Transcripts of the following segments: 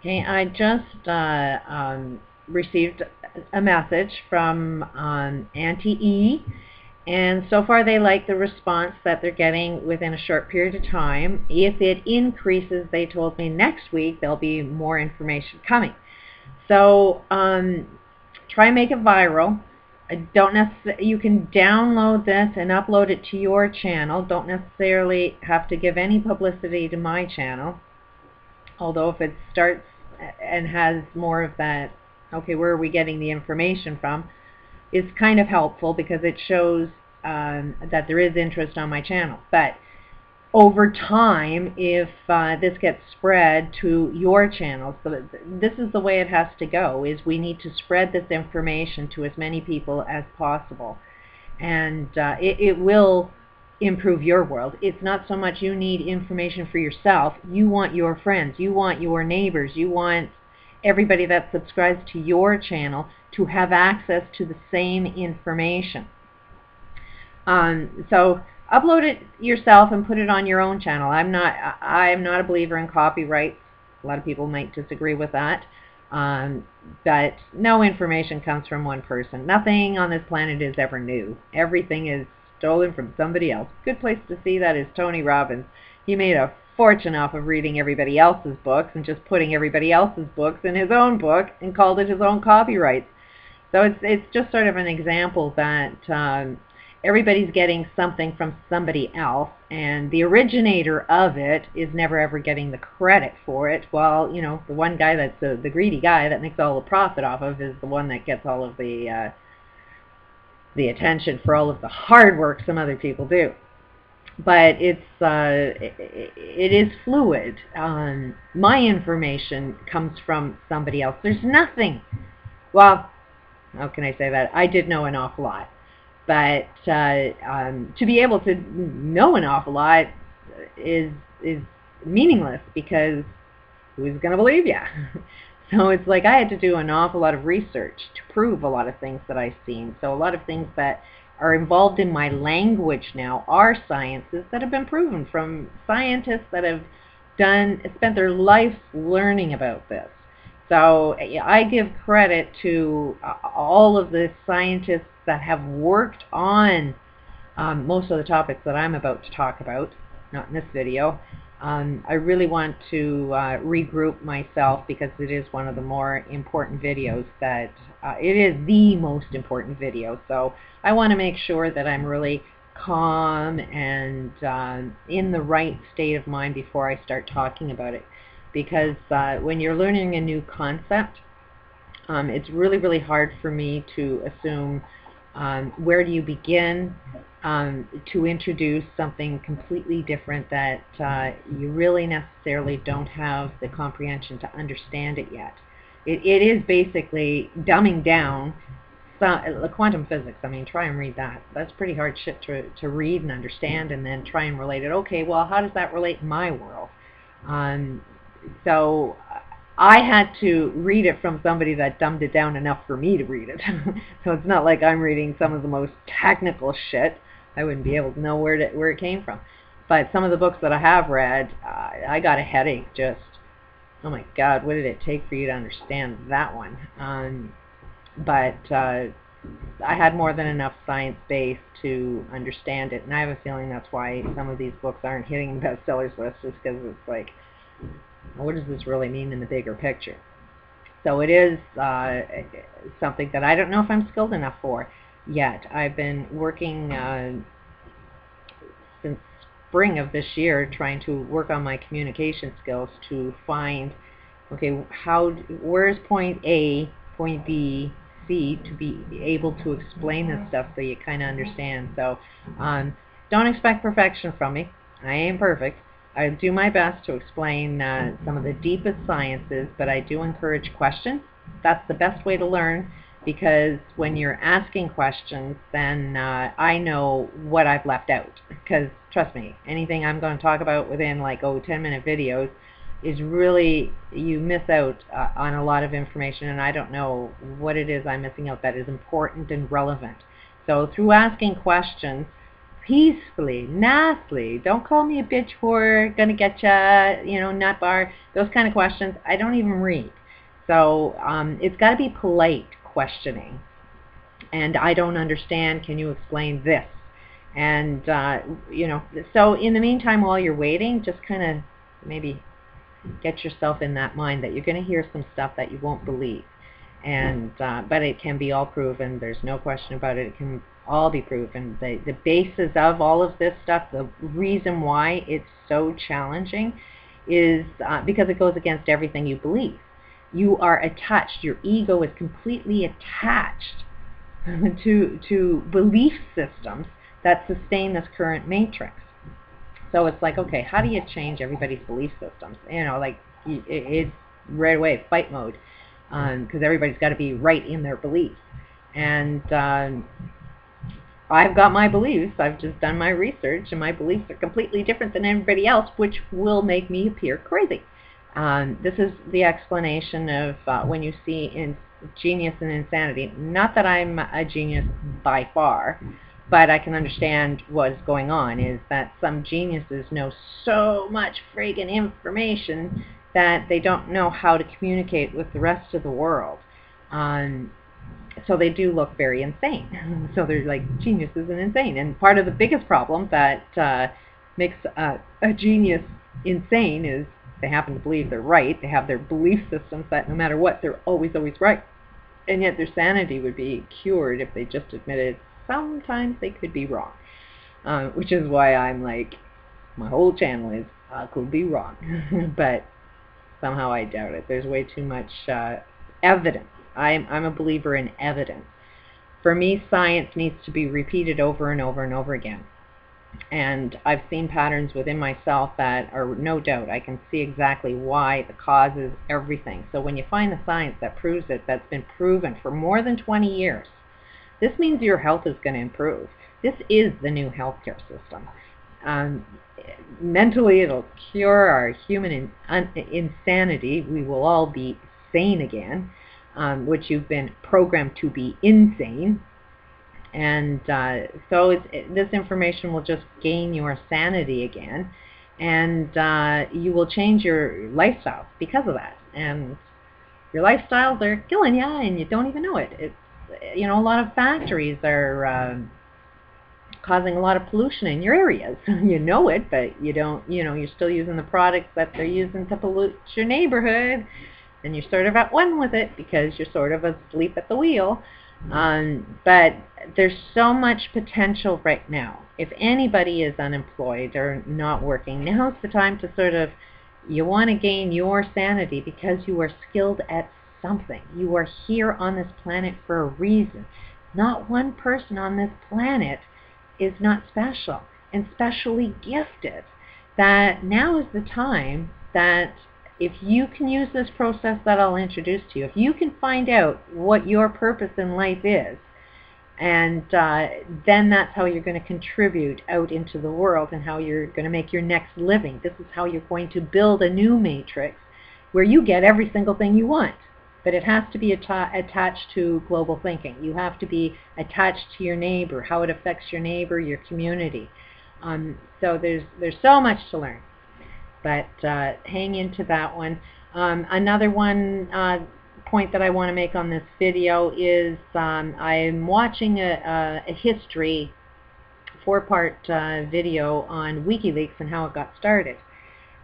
Okay, I just received a message from Auntie E, and so far they like the response that they're getting within a short period of time. If it increases, they told me next week there'll be more information coming. So try and make it viral. I don't necessarily, you can download this and upload it to your channel. Don't necessarily have to give any publicity to my channel. Although if it starts and has more of that, okay, where are we getting the information from, is kind of helpful because it shows that there is interest on my channel. But over time, if this gets spread to your channel, so this is the way it has to go, is we need to spread this information to as many people as possible. And it will improve your world. It's not so much you need information for yourself. You want your friends, you want your neighbors, you want everybody that subscribes to your channel to have access to the same information. So upload it yourself and put it on your own channel. I'm not a believer in copyright. A lot of people might disagree with that. But no information comes from one person. Nothing on this planet is ever new. Everything is stolen from somebody else. Good place to see that is Tony Robbins. He made a fortune off of reading everybody else's books and just putting everybody else's books in his own book and called it his own copyright. So it's just sort of an example that everybody's getting something from somebody else, and the originator of it is never ever getting the credit for it, while, you know, the one guy that's the greedy guy that makes all the profit off of is the one that gets all of the attention for all of the hard work some other people do. But it is fluid. My information comes from somebody else. There's nothing. Well, how can I say that? I did know an awful lot. But to be able to know an awful lot is meaningless, because who's going to believe you? So it's like I had to do an awful lot of research to prove a lot of things that I've seen. So a lot of things that are involved in my language now are sciences that have been proven from scientists that have spent their life learning about this. So I give credit to all of the scientists that have worked on most of the topics that I'm about to talk about, not in this video. I really want to regroup myself, because it is one of the more important videos that, it is the most important video. So I want to make sure that I'm really calm and in the right state of mind before I start talking about it. Because when you're learning a new concept, it's really, really hard for me to assume where do you begin to introduce something completely different that you really necessarily don't have the comprehension to understand it yet. It is basically dumbing down quantum physics. I mean, try and read that. That's pretty hard shit to read and understand, and then try and relate it. Okay, well, how does that relate in my world? So I had to read it from somebody that dumbed it down enough for me to read it. So it's not like I'm reading some of the most technical shit. I wouldn't be able to know where it came from. But some of the books that I have read, I got a headache just, oh my God, what did it take for you to understand that one? But I had more than enough science base to understand it, and I have a feeling that's why some of these books aren't hitting the bestsellers list, just because it's like, what does this really mean in the bigger picture? So it is something that I don't know if I'm skilled enough for yet. I've been working since spring of this year trying to work on my communication skills to find, okay, where's point A, point B, C, to be able to explain this stuff so you kind of understand. So don't expect perfection from me. I ain't perfect. I do my best to explain some of the deepest sciences, but I do encourage questions. That's the best way to learn, because when you're asking questions, then I know what I've left out. Because trust me, anything I'm going to talk about within like 10-minute videos is really, you miss out on a lot of information, and I don't know what it is I'm missing out that is important and relevant. So through asking questions, peacefully, nicely. Don't call me a bitch whore, gonna get ya, nut bar. Those kind of questions, I don't even read. So it's got to be polite questioning. And I don't understand. Can you explain this? And, so in the meantime, while you're waiting, just kind of maybe get yourself in that mind that you're going to hear some stuff that you won't believe. And but it can be all proven. There's no question about it. It can all be proven. The basis of all of this stuff, the reason why it's so challenging is because it goes against everything you believe. You are attached. Your ego is completely attached to belief systems that sustain this current matrix. So it's like, okay, how do you change everybody's belief systems? It's right away fight mode, because everybody's got to be right in their beliefs. And I've got my beliefs. I've just done my research, and my beliefs are completely different than everybody else, which will make me appear crazy. This is the explanation of when you see in genius and insanity. Not that I'm a genius by far, but I can understand what's going on, is that some geniuses know so much friggin' information that they don't know how to communicate with the rest of the world. So they do look very insane. So they're like geniuses and insane. And part of the biggest problem that makes a genius insane is they happen to believe they're right. They have their belief systems that no matter what, they're always right. And yet their sanity would be cured if they just admitted sometimes they could be wrong. Which is why I'm like, my whole channel is, I could be wrong. But somehow I doubt it. There's way too much evidence. I'm a believer in evidence. For me, science needs to be repeated over and over and over again. And I've seen patterns within myself that are no doubt. I can see exactly why, the causes, everything. So when you find the science that proves it, that's been proven for more than 20 years, this means your health is going to improve. This is the new healthcare system. Mentally, it'll cure our human insanity. We will all be sane again, which you've been programmed to be insane. And so this information will just gain your sanity again, and you will change your lifestyles because of that. And your lifestyles are killing you, and you don't even know it. It's, a lot of factories are causing a lot of pollution in your areas. You know it, but you don't. You're still using the products that they're using to pollute your neighborhood, and you're sort of at one with it because you're sort of asleep at the wheel. But there's so much potential right now. If anybody is unemployed or not working, now's the time to sort of, you want to gain your sanity because you are skilled at something. You are here on this planet for a reason. Not one person on this planet is not special and specially gifted. That now is the time that if you can use this process that I'll introduce to you, if you can find out what your purpose in life is, and then that's how you're going to contribute out into the world and how you're going to make your next living. This is how you're going to build a new matrix where you get every single thing you want. But it has to be attached to global thinking. You have to be attached to your neighbor, how it affects your neighbor, your community. So there's so much to learn. But hang into that one. Another one point that I want to make on this video is I'm watching a history 4-part video on WikiLeaks and how it got started.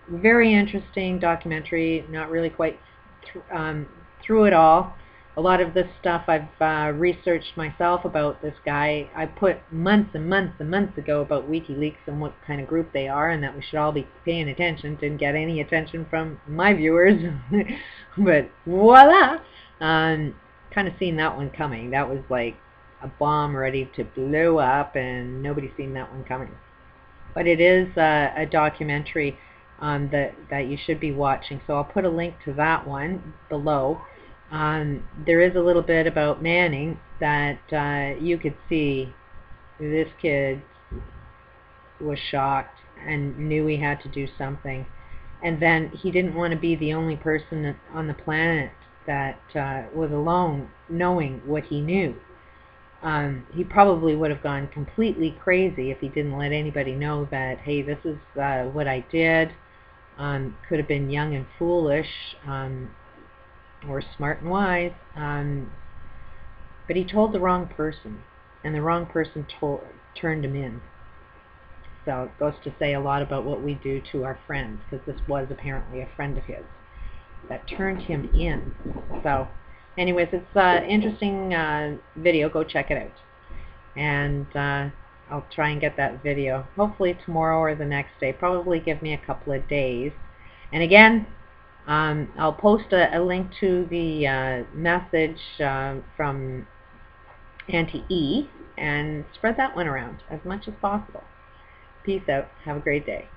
Very interesting documentary, not really quite through it all. A lot of this stuff I've researched myself about this guy. I put months and months and months ago about WikiLeaks and what kind of group they are, and that we should all be paying attention. Didn't get any attention from my viewers, but voila! Kind of seen that one coming. That was like a bomb ready to blow up, and nobody's seen that one coming. But it is a documentary that you should be watching, so I'll put a link to that one below. There is a little bit about Manning that you could see this kid was shocked and knew he had to do something. And then he didn't want to be the only person on the planet that was alone knowing what he knew. He probably would have gone completely crazy if he didn't let anybody know that, hey, this is what I did. Could have been young and foolish, or smart and wise, but he told the wrong person, and the wrong person turned him in. So it goes to say a lot about what we do to our friends, because this was apparently a friend of his that turned him in. So anyways, it's an interesting video. Go check it out. And I'll try and get that video hopefully tomorrow or the next day. Probably give me a couple of days. And again, I'll post a link to the message from Auntie E and spread that one around as much as possible. Peace out. Have a great day.